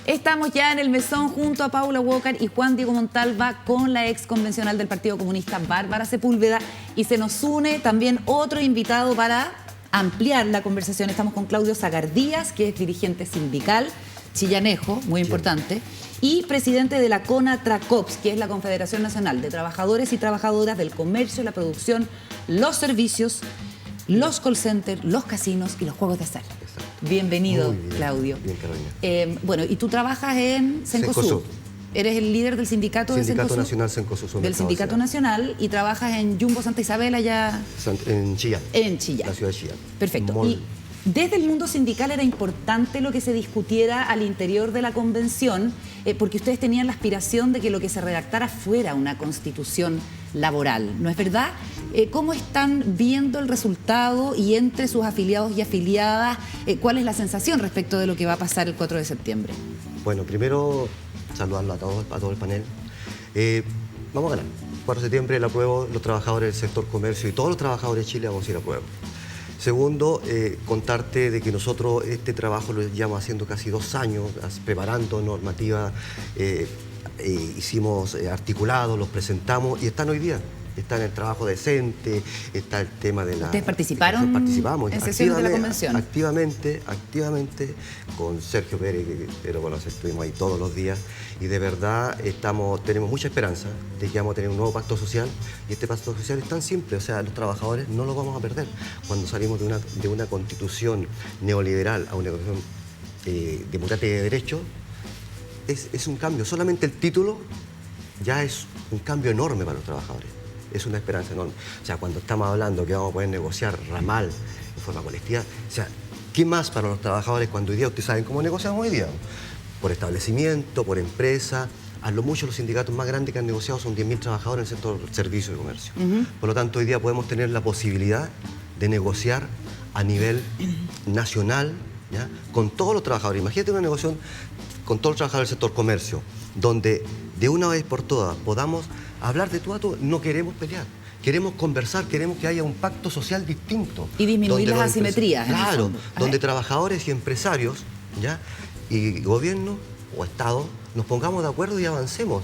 Estamos ya en el mesón junto a Paula Walker y Juan Diego Montalva con la ex convencional del Partido Comunista, Bárbara Sepúlveda, y se nos une también otro invitado para ampliar la conversación. Estamos con Claudio Zagardías, que es dirigente sindical, chillanejo, muy importante, y presidente de la CONATRACOPS, que es la Confederación Nacional de Trabajadores y Trabajadoras del Comercio, la Producción, los Servicios, los call centers, los casinos y los juegos de azar. Exacto. Bienvenido, Muy bien, Claudio. Bien, Carolina. Bueno, y tú trabajas en Cencosud. Cencosud. Eres el líder del sindicato de Sindicato Cencosud. Nacional Cencosud. Del Sindicato Nacional, y trabajas en Jumbo Santa Isabel allá En Chillán. en Chillán. La ciudad de Chillán. Perfecto. Y desde el mundo sindical era importante lo que se discutiera al interior de la convención, porque ustedes tenían la aspiración de que lo que se redactara fuera una constitución laboral, ¿no es verdad? ¿Cómo están viendo el resultado y entre sus afiliados y afiliadas, cuál es la sensación respecto de lo que va a pasar el 4 de septiembre? Bueno, primero saludarlo a todo el panel. Vamos a ganar. 4 de septiembre el apruebo, los trabajadores del sector comercio y todos los trabajadores de Chile vamos a ir a apruebo. Segundo, contarte de que nosotros este trabajo lo llevamos haciendo casi 2 años, preparando normativa, hicimos articulados, los presentamos y están hoy día. Está en el trabajo decente, está el tema de la... ¿Ustedes participaron en sesiones de la convención? Activamente, con Sergio Pérez, que lo conoce, estuvimos ahí todos los días, y de verdad tenemos mucha esperanza de que vamos a tener un nuevo pacto social, y este pacto social es tan simple, o sea, los trabajadores no lo vamos a perder. Cuando salimos de una constitución neoliberal a una constitución democrática de derecho, es un cambio, solamente el título ya es un cambio enorme para los trabajadores. Es una esperanza enorme. O sea, cuando estamos hablando que vamos a poder negociar ramal en forma colectiva, o sea, ¿qué más para los trabajadores cuando hoy día ustedes saben cómo negociamos hoy día? Por establecimiento, por empresa. A lo mucho los sindicatos más grandes que han negociado son 10.000 trabajadores en el sector servicio y comercio. Por lo tanto, hoy día podemos tener la posibilidad de negociar a nivel nacional, ¿ya?, con todos los trabajadores. Imagínate una negociación con todos los trabajadores del sector comercio, donde de una vez por todas podamos hablar de tú a tú. No queremos pelear, queremos conversar, queremos que haya un pacto social distinto. Y disminuir las asimetrías. Claro, donde trabajadores y empresarios, ¿ya?, y gobierno o Estado nos pongamos de acuerdo y avancemos.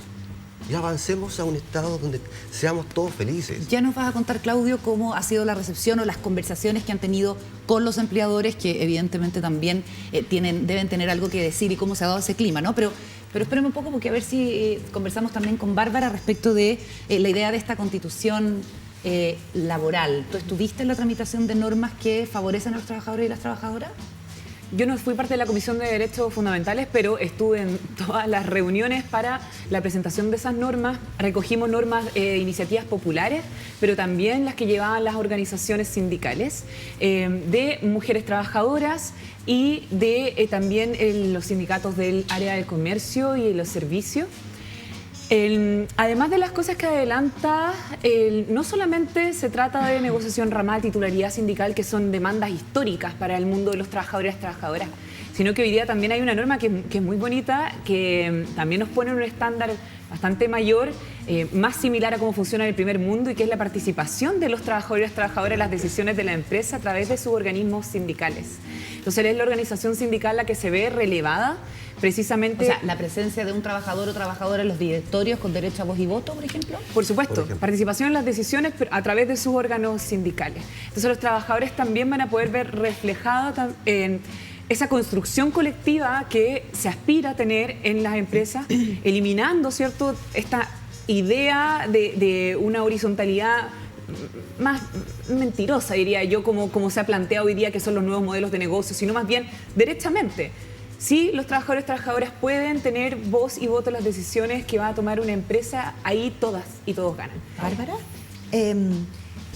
Y avancemos a un estado donde seamos todos felices. Ya nos vas a contar, Claudio, cómo ha sido la recepción o las conversaciones que han tenido con los empleadores, que evidentemente también deben tener algo que decir, y cómo se ha dado ese clima, ¿no? Pero espérame un poco, porque a ver si conversamos también con Bárbara respecto de la idea de esta constitución laboral. ¿Tú estuviste en la tramitación de normas que favorecen a los trabajadores y las trabajadoras? Yo no fui parte de la Comisión de Derechos Fundamentales, pero estuve en todas las reuniones para la presentación de esas normas. Recogimos normas de iniciativas populares, pero también las que llevaban las organizaciones sindicales, de mujeres trabajadoras y de también los sindicatos del área del comercio y de los servicios. Además de las cosas que adelanta, no solamente se trata de negociación ramal, titularidad sindical, que son demandas históricas para el mundo de los trabajadores y las trabajadoras, sino que hoy día también hay una norma que es muy bonita, que también nos pone en un estándar bastante mayor, más similar a cómo funciona en el primer mundo, y que es la participación de los trabajadores y las trabajadoras en las decisiones de la empresa a través de sus organismos sindicales. Entonces es la organización sindical la que se ve relevada, precisamente... O sea, la presencia de un trabajador o trabajadora en los directorios con derecho a voz y voto, por ejemplo. Por supuesto, participación en las decisiones a través de sus órganos sindicales. Entonces los trabajadores también van a poder ver reflejada en esa construcción colectiva que se aspira a tener en las empresas, eliminando, ¿cierto?, esta idea de una horizontalidad más mentirosa, diría yo, como se ha planteado hoy día, que son los nuevos modelos de negocio, sino más bien derechamente. Sí, los trabajadores y trabajadoras pueden tener voz y voto en las decisiones que va a tomar una empresa, ahí todas y todos ganan. ¿Bárbara?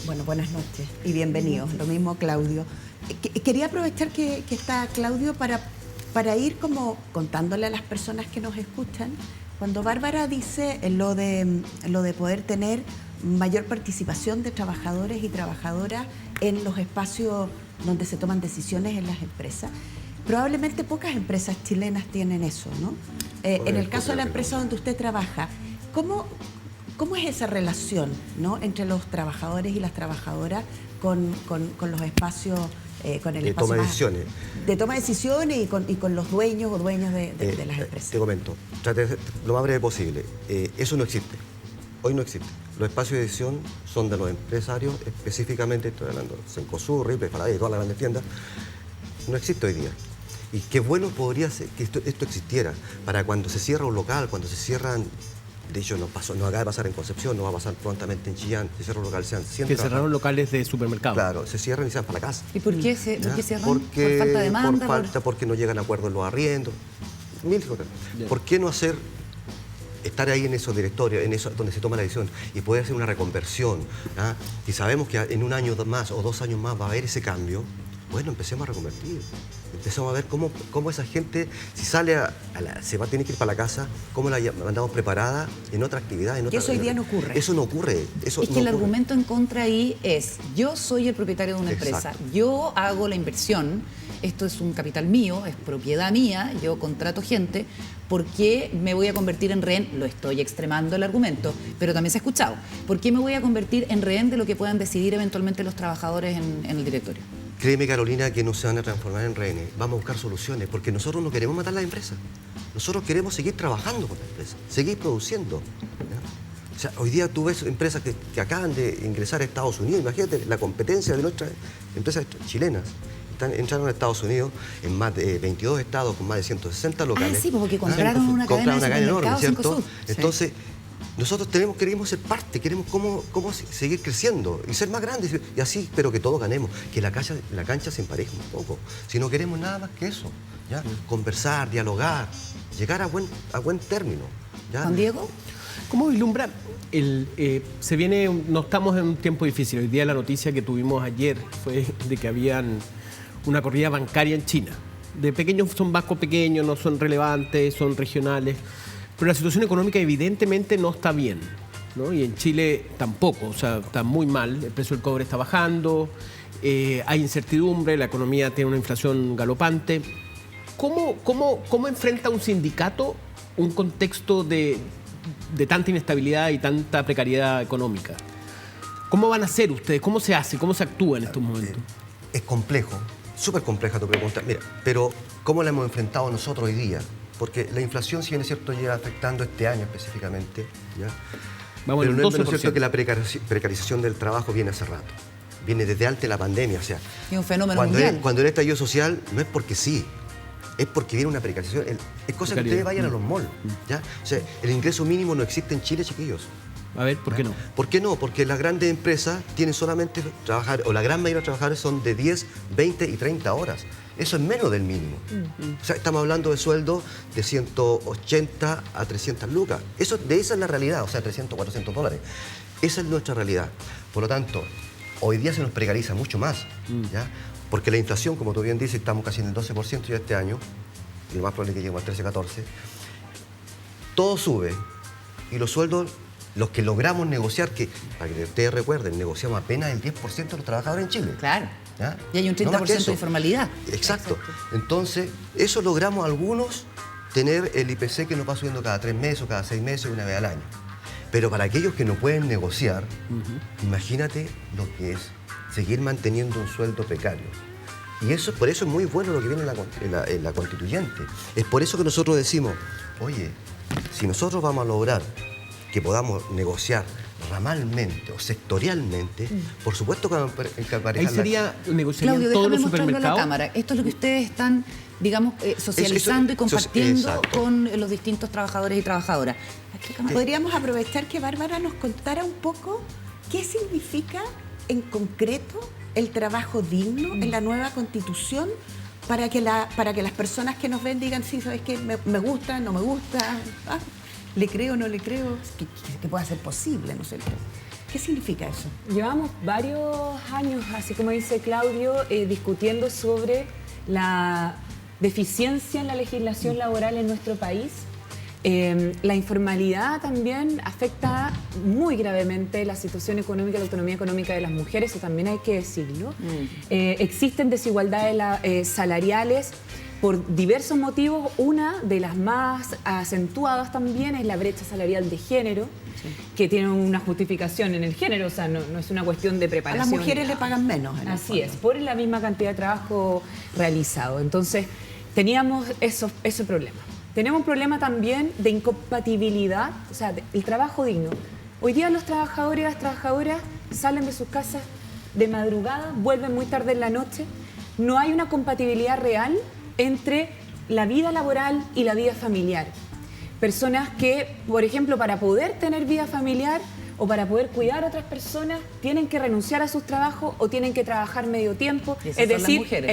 Bueno, buenas noches y bienvenidos. Lo mismo, Claudio. Quería aprovechar que está Claudio para ir como contándole a las personas que nos escuchan. Cuando Bárbara dice lo de poder tener mayor participación de trabajadores y trabajadoras en los espacios donde se toman decisiones en las empresas, probablemente pocas empresas chilenas tienen eso, ¿no? En el caso de la empresa donde usted trabaja, ¿cómo es esa relación, ¿no?, entre los trabajadores y las trabajadoras con los espacios con el de espacio toma de más- decisiones. De toma de decisiones y con los dueños o dueñas de las empresas. Te comento, trate de ser lo más breve posible. Eso no existe. Hoy no existe. Los espacios de decisión son de los empresarios, específicamente estoy hablando de Cencosud, Ripley, Falabella y todas las grandes tiendas. No existe hoy día. Y qué bueno podría ser que esto existiera para cuando se cierra un local, cuando se cierran. De hecho, nos acaba de pasar en Concepción, nos va a pasar prontamente en Chillán, se cierra un local, sean 100 Que trabajadores. cerraron locales de supermercados. Claro, se cierran y se van para la casa. ¿Y por qué cierran? Porque, ¿Por falta de demanda? porque no llegan a acuerdos en los arriendos. Mil cosas. ¿Por qué no estar ahí en esos directorios, en eso donde se toma la decisión y poder hacer una reconversión? ¿Ah? Y sabemos que en un año más o 2 años más va a haber ese cambio. Bueno, empecemos a reconvertir. Empezamos a ver cómo esa gente, si sale se va a tener que ir para la casa, cómo la mandamos preparada en otra actividad. Que eso hoy día no ocurre. Eso no ocurre. Eso Es que no el ocurre. argumento en contra ahí es, yo soy el propietario de una empresa, Exacto. yo hago la inversión, esto es un capital mío, es propiedad mía, yo contrato gente, ¿por qué me voy a convertir en rehén? Lo estoy extremando el argumento, pero también se ha escuchado. ¿Por qué me voy a convertir en rehén de lo que puedan decidir eventualmente los trabajadores en el directorio? Créeme, Carolina, que no se van a transformar en rehenes. Vamos a buscar soluciones, porque nosotros no queremos matar las empresas. Nosotros queremos seguir trabajando con las empresas, seguir produciendo. ¿Ya? O sea, hoy día tú ves empresas que acaban de ingresar a Estados Unidos. Imagínate la competencia de nuestras empresas chilenas. Entraron a Estados Unidos en más de 22 estados con más de 160 locales. Ah, sí, porque compraron una cadena de enorme, supermercados ¿cierto? Cencosud. Entonces, nosotros queremos ser parte, queremos cómo seguir creciendo y ser más grandes. Y así, pero que todos ganemos, que la cancha se empareje un poco. Si no queremos nada más que eso, ¿ya? Conversar, dialogar, llegar a buen término. ¿Ya? Juan Diego. ¿Cómo vislumbra? No estamos en un tiempo difícil. Hoy día la noticia que tuvimos ayer fue de que habían una corrida bancaria en China. De pequeños son bancos pequeños, no son relevantes, son regionales. Pero la situación económica evidentemente no está bien, ¿no? Y en Chile tampoco, o sea, está muy mal. El precio del cobre está bajando, hay incertidumbre, la economía tiene una inflación galopante. ¿Cómo enfrenta un sindicato un contexto de tanta inestabilidad y tanta precariedad económica? ¿Cómo van a hacer ustedes? ¿Cómo se hace? ¿Cómo se actúa en estos momentos? Es complejo, súper compleja tu pregunta. Mira, pero ¿cómo la hemos enfrentado nosotros hoy día? Porque la inflación, si bien es cierto, lleva afectando este año específicamente, ¿ya? Vamos, Pero el no es menos 12%. cierto que la precarización del trabajo viene hace rato. Viene desde antes de la pandemia. O sea, Es un fenómeno cuando mundial. cuando el estallido social no es porque sí, es porque viene una precarización. Es cosa que Precariedad. ustedes vayan a los malls, ¿ya? O sea, el ingreso mínimo no existe en Chile, chiquillos. A ver, ¿por qué no? ¿Por qué no? Porque las grandes empresas tienen solamente trabajar, o la gran mayoría de trabajadores son de 10, 20 y 30 horas. Eso es menos del mínimo. O sea, estamos hablando de sueldos de 180 a 300 lucas. Esa es la realidad, o sea, 300, 400 dólares. Esa es nuestra realidad. Por lo tanto, hoy día se nos precariza mucho más, ¿ya? Porque la inflación, como tú bien dices, estamos casi en el 12% ya este año, y lo más probable es que lleguemos al 13, 14. Todo sube, y los sueldos, los que logramos negociar, que para que ustedes recuerden, negociamos apenas el 10% de los trabajadores en Chile. Claro. ¿Ya? Y hay un No más que 30% eso. de informalidad. Exacto. Entonces, eso logramos algunos tener el IPC que nos va subiendo cada 3 meses o cada 6 meses, una vez al año. Pero para aquellos que no pueden negociar, imagínate lo que es seguir manteniendo un sueldo precario. Y por eso es muy bueno lo que viene en la constituyente. Es por eso que nosotros decimos, oye, si nosotros vamos a lograr que podamos negociar ramalmente o sectorialmente, por supuesto que vamos a emparejar Ahí sería negociar Claudio, todos déjame los mostrarlo a la supermercados. cámara. Esto es lo que ustedes están, digamos, socializando y compartiendo exacto. con los distintos trabajadores y trabajadoras. Aquí, cámara. Podríamos aprovechar que Bárbara nos contara un poco qué significa en concreto el trabajo digno en la nueva Constitución para que las personas que nos ven digan, sí, ¿sabes qué? Me gusta, no me gusta, le creo, no le creo, que pueda ser posible, ¿no sé? ¿Qué significa eso? Llevamos varios años, así como dice Claudio, discutiendo sobre la deficiencia en la legislación laboral en nuestro país. La informalidad también afecta muy gravemente la situación económica y la autonomía económica de las mujeres, eso también hay que decirlo. Existen desigualdades salariales por diversos motivos. Una de las más acentuadas también es la brecha salarial de género. que tienen una justificación en el género, o sea, no es una cuestión de A preparación. las mujeres le pagan menos. en el Así fondo. es, por la misma cantidad de trabajo realizado. Entonces, teníamos ese problema. Tenemos un problema también de incompatibilidad, o sea, el trabajo digno. Hoy día los trabajadores y las trabajadoras salen de sus casas de madrugada, vuelven muy tarde en la noche. No hay una compatibilidad real entre la vida laboral y la vida familiar. Personas que, por ejemplo, para poder tener vida familiar o para poder cuidar a otras personas, tienen que renunciar a sus trabajos o tienen que trabajar medio tiempo, Y esas es son las decir, mujeres.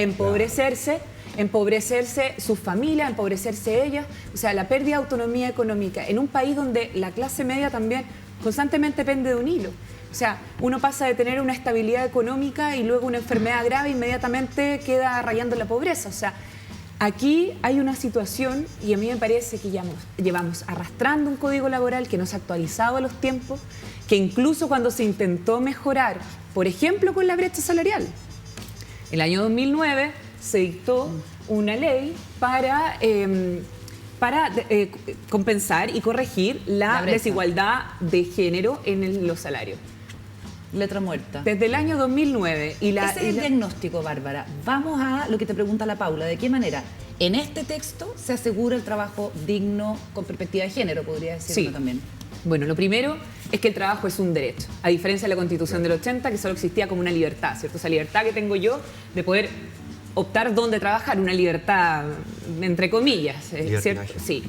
empobrecerse sus familias, empobrecerse ellas, o sea, la pérdida de autonomía económica en un país donde la clase media también constantemente pende de un hilo. O sea, uno pasa de tener una estabilidad económica y luego una enfermedad grave, inmediatamente queda rayando la pobreza. O sea, aquí hay una situación, y a mí me parece que llevamos arrastrando un código laboral que no se ha actualizado a los tiempos, que incluso cuando se intentó mejorar, por ejemplo, con la brecha salarial, el año 2009 se dictó una ley para compensar y corregir La la brecha. desigualdad de género en los salarios. Letra muerta. Desde el año 2009. Ese es el diagnóstico, Bárbara. Vamos a lo que te pregunta la Paula. ¿De qué manera en este texto se asegura el trabajo digno con perspectiva de género, podría decirlo Sí. también? Bueno, lo primero es que el trabajo es un derecho, a diferencia de la Constitución del 80, que solo existía como una libertad, ¿cierto? Esa libertad que tengo yo de poder optar dónde trabajar, una libertad entre comillas, ¿cierto? Libertinaje. Sí.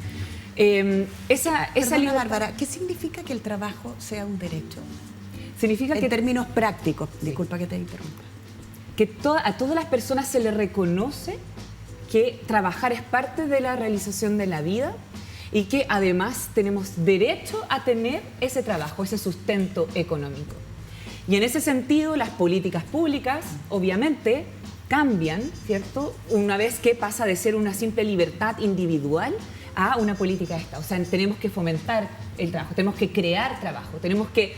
Esa Perdona, libertad Bárbara, ¿qué significa que el trabajo sea un derecho? significa En que términos prácticos, disculpa que te interrumpa. a todas las personas se les reconoce que trabajar es parte de la realización de la vida y que además tenemos derecho a tener ese trabajo, ese sustento económico. Y en ese sentido, las políticas públicas, obviamente, cambian, ¿cierto? Una vez que pasa de ser una simple libertad individual a una política de Estado. O sea, tenemos que fomentar el trabajo, tenemos que crear trabajo, tenemos que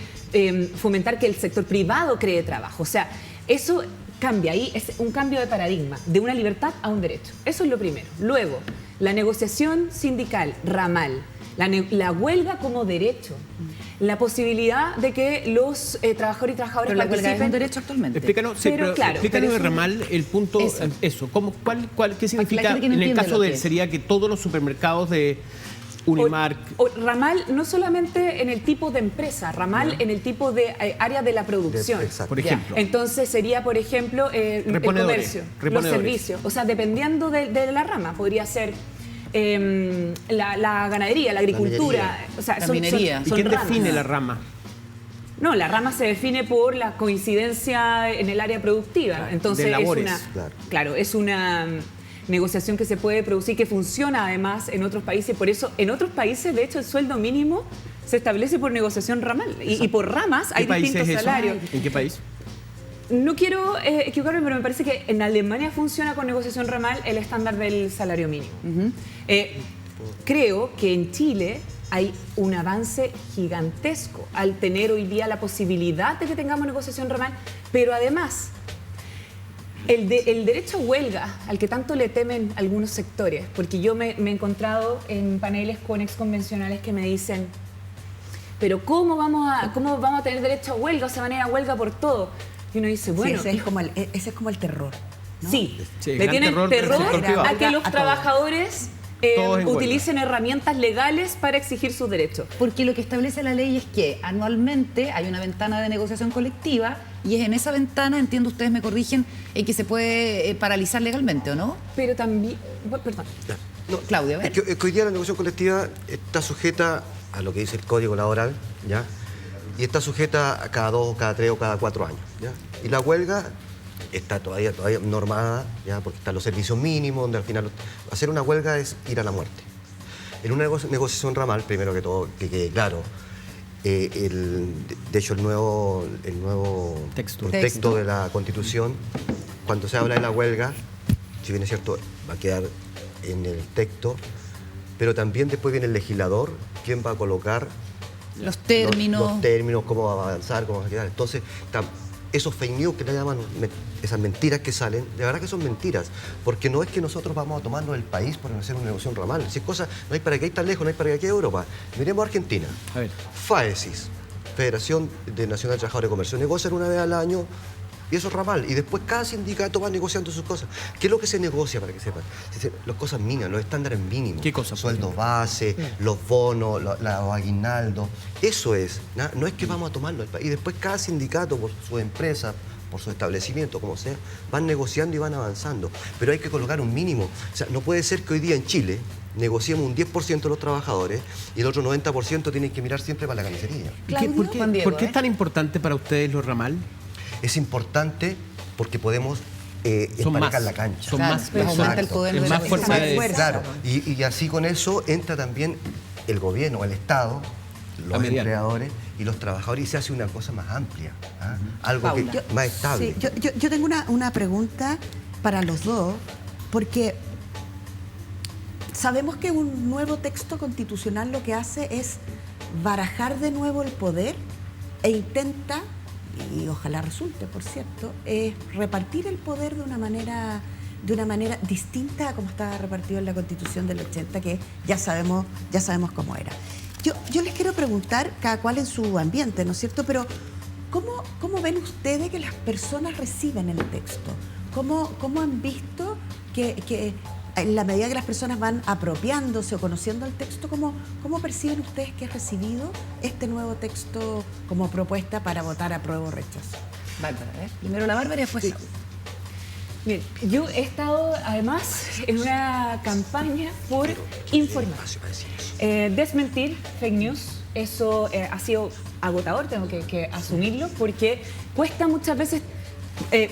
fomentar que el sector privado cree trabajo. O sea, eso cambia, ahí es un cambio de paradigma, de una libertad a un derecho. Eso es lo primero. Luego, la negociación sindical, ramal, la huelga como derecho, la posibilidad de que los trabajadores y trabajadoras Pero la huelga es participen. un derecho actualmente. Explícanos, Pero claro, explícanos pero de es un- ramal el punto, Eso. ¿Qué significa? gente que no En el entiende caso lo de él, que es. sería que todos los supermercados de Unimark, Ramal no solamente en el tipo de empresa, ramal en el tipo de área de la producción. Exacto. por ejemplo, Entonces sería, por ejemplo, el Reponedores, comercio, los reponedores. servicios. O sea, dependiendo de la rama, podría ser la ganadería, la agricultura. minería. O sea, La minería. ¿y son quién ramas. define la rama? No, la rama se define por la coincidencia en el área productiva. Claro, Entonces de labores, claro, es una negociación que se puede producir, que funciona además en otros países. Por eso, en otros países, de hecho, el sueldo mínimo se establece por negociación ramal. Y por ramas hay ¿Qué país distintos es eso? salarios. ¿En qué país? No quiero equivocarme, pero me parece que en Alemania funciona con negociación ramal el estándar del salario mínimo. Creo que en Chile hay un avance gigantesco al tener hoy día la posibilidad de que tengamos negociación ramal, pero además el derecho a huelga, al que tanto le temen algunos sectores, porque yo me he encontrado en paneles con exconvencionales que me dicen, pero ¿cómo vamos a tener derecho a huelga? O sea, van a ir a huelga por todo. Y uno dice, bueno, Sí, ese es como el terror, ¿no? sí, Sí, le gran tienen terror del terror sector privado. a que los A todo. trabajadores Todos en huelga. utilicen herramientas legales para exigir sus derechos. Porque lo que establece la ley es que anualmente hay una ventana de negociación colectiva y es en esa ventana, entiendo, ustedes me corrigen, en que se puede paralizar legalmente, ¿o no? Pero también, perdón, No, Claudia, a ver. es que hoy día la negociación colectiva está sujeta a lo que dice el Código Laboral, ¿ya? Y está sujeta a cada 2, cada 3 o cada 4 años, ¿ya? Y la huelga está todavía normada, ¿ya? Porque están los servicios mínimos, donde al final hacer una huelga es ir a la muerte. En una negociación ramal, primero que todo, que quede claro, de hecho el nuevo Texto. texto de la Constitución, cuando se habla de la huelga, si bien es cierto, va a quedar en el texto, pero también después viene el legislador, quién va a colocar Los términos. los términos, cómo va a avanzar, cómo va a quedar. Entonces, esos fake news que le llaman, esas mentiras que salen, de verdad que son mentiras, porque no es que nosotros vamos a tomarnos el país por hacer una negociación ramal. Si es cosa, no hay para qué ir tan lejos, no hay para qué ir a Europa. Miremos a Argentina. A ver. FAESIS, Federación Nacional de Trabajadores de Comercio, negocian una vez al año y eso es ramal. Y después cada sindicato va negociando sus cosas. ¿Qué es lo que se negocia, para que sepan? Las cosas mínimas, los estándares mínimos. ¿Qué cosas? Sueldos base, los bonos, los aguinaldos. Eso es. No es que vamos a tomarlo al país. Y después cada sindicato, por su empresa, por su establecimiento, como sea, van negociando y van avanzando. Pero hay que colocar un mínimo. O sea, no puede ser que hoy día en Chile negociemos un 10% de los trabajadores y el otro 90% tienen que mirar siempre para la carnicería. ¿Por qué es tan importante para ustedes los ramal? Es importante porque podemos emparejar la cancha. Son más, pero aumenta el poder de la fuerza de fuerza. Claro, y así con eso entra también el gobierno, el Estado, los empleadores y los trabajadores y se hace una cosa más amplia, ¿ah? Algo Paula. que más estable. Sí, yo tengo una pregunta para los dos, porque sabemos que un nuevo texto constitucional lo que hace es barajar de nuevo el poder e intenta, y ojalá resulte, por cierto, es repartir el poder de una manera distinta a como estaba repartido en la Constitución del 80, que ya sabemos cómo era. Yo les quiero preguntar, cada cual en su ambiente, ¿no es cierto? Pero ¿cómo ven ustedes que las personas reciben el texto? ¿Cómo han visto que en la medida que las personas van apropiándose o conociendo el texto, ¿cómo perciben ustedes que es recibido este nuevo texto como propuesta para votar apruebo o rechazo? Bárbara, primero la Bárbara y después Claudia. Bien, yo he estado además en una campaña por informar, desmentir fake news. Eso ha sido agotador, tengo que asumirlo, porque cuesta muchas veces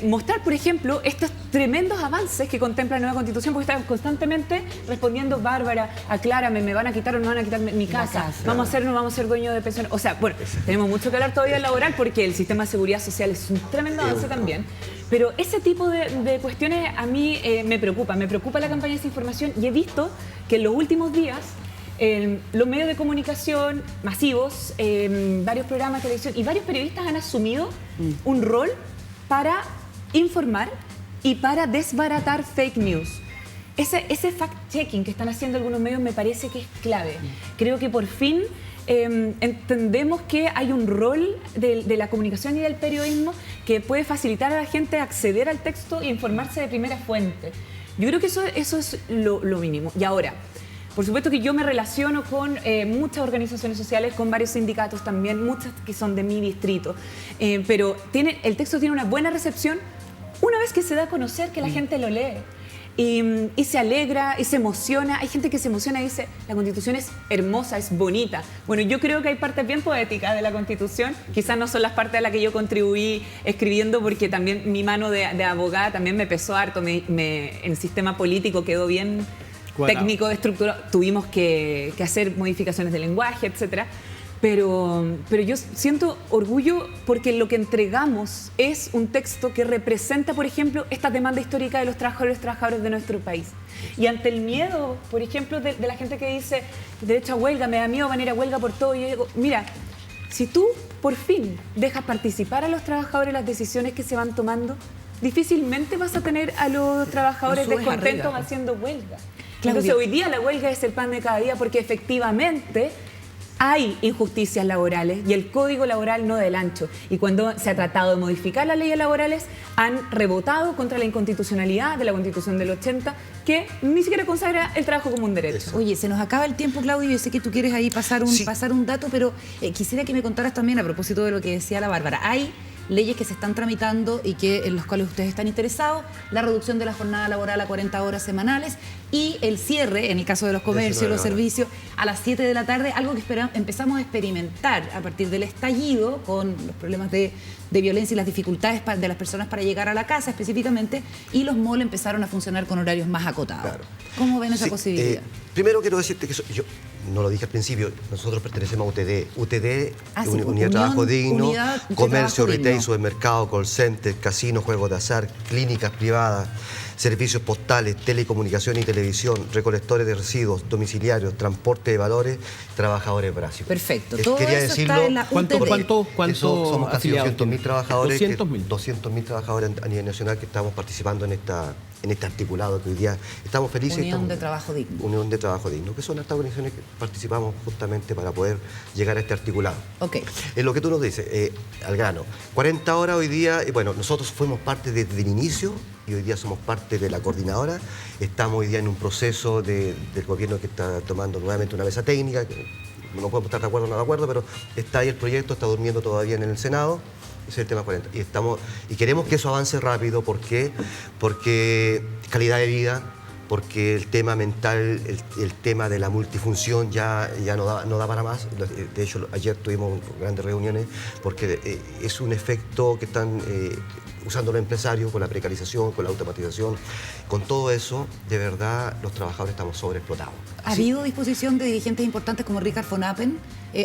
mostrar, por ejemplo, estos tremendos avances que contempla la nueva Constitución, porque están constantemente respondiendo: Bárbara, aclárame, ¿me van a quitar o no van a quitar mi casa? ¿Vamos a ser o no vamos a ser dueños de pensiones? O sea, bueno, tenemos mucho que hablar todavía laboral porque el sistema de seguridad social es un tremendo avance también. Pero ese tipo de cuestiones a mí me preocupa la campaña de desinformación, y he visto que en los últimos días los medios de comunicación masivos, varios programas de televisión y varios periodistas han asumido un rol para informar y para desbaratar fake news. Ese fact-checking que están haciendo algunos medios me parece que es clave. Creo que por fin entendemos que hay un rol de la comunicación y del periodismo que puede facilitar a la gente acceder al texto e informarse de primera fuente. Yo creo que eso es lo mínimo. Y ahora, por supuesto que yo me relaciono con muchas organizaciones sociales, con varios sindicatos también, muchas que son de mi distrito, pero el texto tiene una buena recepción una vez que se da a conocer, que la gente lo lee. Y se alegra y se emociona. Hay gente que se emociona y dice: la Constitución es hermosa, es bonita. Bueno, yo creo que hay partes bien poéticas de la Constitución. Quizás no son las partes a las que yo contribuí escribiendo, porque también mi mano de abogada también me pesó harto. El sistema político quedó bien cuadrado, técnico, estructurado. Tuvimos que hacer modificaciones de lenguaje, etcétera. Pero yo siento orgullo porque lo que entregamos es un texto que representa, por ejemplo, esta demanda histórica de los trabajadores de nuestro país. Y ante el miedo, por ejemplo, de la gente que dice derecho a huelga, me da miedo, van a ir a huelga por todo, y yo digo: mira, si tú por fin dejas participar a los trabajadores en las decisiones que se van tomando, difícilmente vas a tener a los trabajadores descontentos haciendo huelga. Entonces hoy día la huelga es el pan de cada día, porque efectivamente hay injusticias laborales y el Código Laboral no del ancho. Y cuando se ha tratado de modificar las leyes laborales, han rebotado contra la inconstitucionalidad de la Constitución del 80, que ni siquiera consagra el trabajo como un derecho. Eso. Oye, se nos acaba el tiempo, Claudio. Yo sé que tú quieres ahí pasar un dato, pero quisiera que me contaras también, a propósito de lo que decía la Bárbara. Hay leyes que se están tramitando y en las cuales ustedes están interesados: la reducción de la jornada laboral a 40 horas semanales y el cierre, en el caso de los comercios, los servicios, a las 7 de la tarde, algo que empezamos a experimentar a partir del estallido, con los problemas de violencia y las dificultades de las personas para llegar a la casa específicamente, y los malls empezaron a funcionar con horarios más acotados. Claro. ¿Cómo ven esa posibilidad? Primero quiero decirte que no lo dije al principio, nosotros pertenecemos a UTD. UTD, Ah, sí, Unidad de Trabajo Digno, Unidad de comercio, Trabajo retail, Digno. supermercado, call center, casinos, juegos de azar, clínicas privadas, servicios postales, telecomunicación y televisión, recolectores de residuos, domiciliarios, transporte de valores, trabajadores básicos. Perfecto. Es- Todo quería eso decirlo, está en la ¿Cuánto UTD. Somos casi afiliados 200.000 tienen? trabajadores. 200.000. 200.000 trabajadores a nivel nacional que estamos participando en este articulado que hoy día estamos felices. Unión de Trabajo Digno. Unión de Trabajo Digno, que son estas organizaciones que participamos justamente para poder llegar a este articulado. Ok. En lo que tú nos dices, al grano, 40 horas hoy día, bueno, nosotros fuimos parte desde el inicio y hoy día somos parte de la coordinadora. Estamos hoy día en un proceso del gobierno que está tomando nuevamente una mesa técnica, que no podemos estar de acuerdo o no de acuerdo, pero está ahí el proyecto, está durmiendo todavía en el Senado. Ese es el tema 40. Y queremos que eso avance rápido. ¿Por qué? Porque calidad de vida, porque el tema mental, el tema de la multifunción ya no da para más. De hecho, ayer tuvimos grandes reuniones porque es un efecto que están usando los empresarios con la precarización, con la automatización. Con todo eso, de verdad, los trabajadores estamos sobreexplotados. ¿Ha habido disposición de dirigentes importantes como Richard von Appen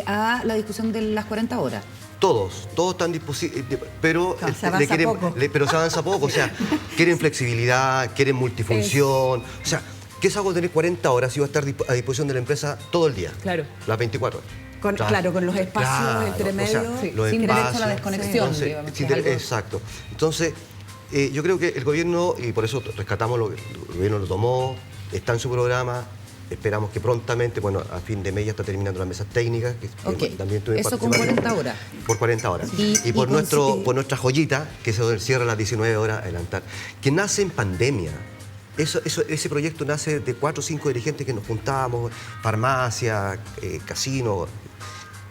a la discusión de las 40 horas? Todos están disposibles, pero No, se avanza poco. pero se avanza poco, o sea, quieren flexibilidad, quieren multifunción, o sea, ¿qué es algo de tener 40 horas y va a estar a disposición de la empresa todo el día? Claro. Las 24 horas. Claro, con los espacios entre medio. Sí, los sin derecho a la espacios. desconexión, Entonces, digamos, que es algo- exacto. Entonces, yo creo que el gobierno, y por eso rescatamos lo que el gobierno lo tomó, está en su programa. Esperamos que prontamente, bueno, a fin de mes ya está terminando las mesas técnicas. Que Ok. también tuve Eso con participación. 40 horas. Por 40 horas. Y por con- por nuestra joyita, que es el cierre a las 19 horas, adelantar, que nace en pandemia. Ese proyecto nace de 4 o 5 dirigentes que nos juntábamos, farmacia, casino,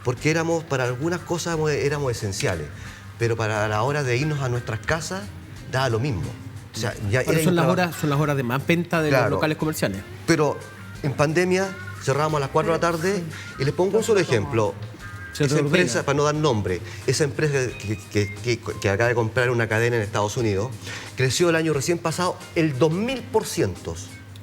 porque para algunas cosas éramos esenciales, pero para la hora de irnos a nuestras casas, daba lo mismo. O sea, ya Ahora era son un las horas de más venta de Claro. los locales comerciales. Pero en pandemia cerramos a las 4 de la tarde y les pongo un solo ejemplo. Se Esa reordena. empresa, para no dar nombre, esa empresa que acaba de comprar una cadena en Estados Unidos, creció el año recién pasado el 2000%.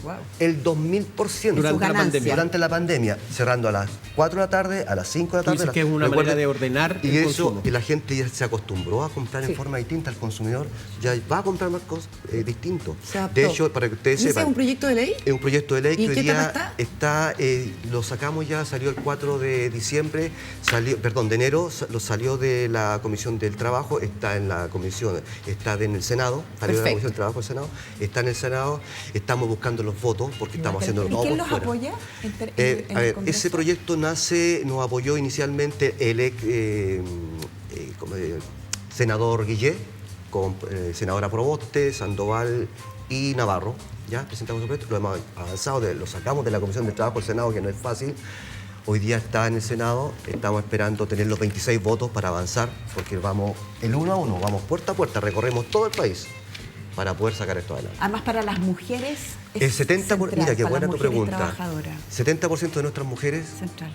Wow. El 2000% Durante la pandemia. Durante la pandemia, cerrando a las 4 de la tarde, a las 5 de la Tú tarde. dices que es una recuerden, manera de ordenar y el eso, consumo. y la gente ya se acostumbró a comprar en forma distinta. El consumidor ya va a comprar más cosas distinto. Se adaptó. De hecho, para que ustedes ¿Ese sepan, es un proyecto de ley? es un proyecto de ley ¿Y que en hoy qué día etapa está, lo sacamos ya, salió el 4 de diciembre, de enero, lo salió de la Comisión del Trabajo, está en la Comisión, está en el Senado, salió de la Perfecto. Comisión del Trabajo del Senado, está en el Senado, estamos buscando los votos porque estamos haciendo ¿Y todo quién por los fuera. apoya? A ver, ese proyecto nos apoyó inicialmente el senador Guillé, con senadora Proboste, Sandoval y Navarro. Ya presentamos el proyecto, lo hemos avanzado, lo sacamos de la Comisión de Trabajo del Senado, que no es fácil. Hoy día está en el Senado, estamos esperando tener los 26 votos para avanzar, porque vamos el 1 a 1, vamos puerta a puerta, recorremos todo el país para poder sacar esto adelante. Además, para las mujeres. El es 70%, central, mira qué para buena las tu mujeres pregunta. trabajadoras. 70% de nuestras mujeres Central.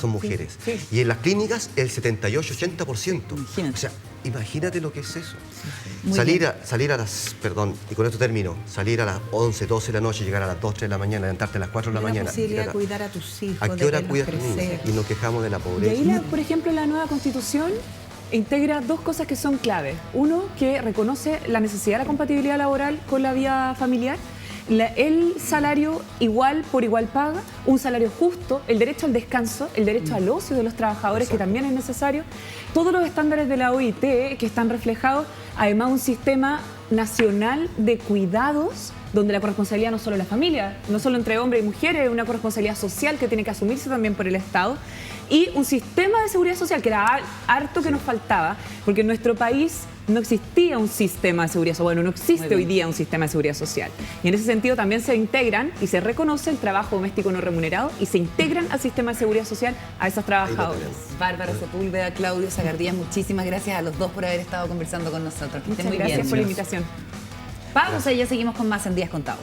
son mujeres. sí. Y en las clínicas el 78-80%. Imagínate. O sea, imagínate lo que es eso. Muy Salir a las, perdón, y con esto termino, salir a las 11, 12 de la noche, llegar a las 2, 3 de la mañana, levantarte a las 4 de la La mañana. posibilidad ir de cuidar a tus hijos, ¿A de qué hora verlos cuidas a tus niños? crecer. Y nos quejamos de la De pobreza. ahí, por ejemplo, la nueva Constitución integra dos cosas que son claves. Uno, que reconoce la necesidad de la compatibilidad laboral con la vida familiar, el salario igual por igual paga, un salario justo, el derecho al descanso, el derecho al ocio de los trabajadores, que también es necesario, todos los estándares de la OIT que están reflejados, además un sistema nacional de cuidados donde la corresponsabilidad no solo es la familia, no solo entre hombres y mujeres, es una corresponsabilidad social que tiene que asumirse también por el Estado, y un sistema de seguridad social que era harto que nos faltaba, porque en nuestro país no existía un sistema de seguridad social, bueno, no existe hoy día un sistema de seguridad social. Y en ese sentido también se integran y se reconoce el trabajo doméstico no remunerado y se integran al sistema de seguridad social a esas trabajadoras. Bárbara Sepúlveda, Claudio Zagardías, muchísimas gracias a los dos por haber estado conversando con nosotros. Que estén Muchas muy gracias bien. por la invitación. Pausa y ya seguimos con más en Días Contados.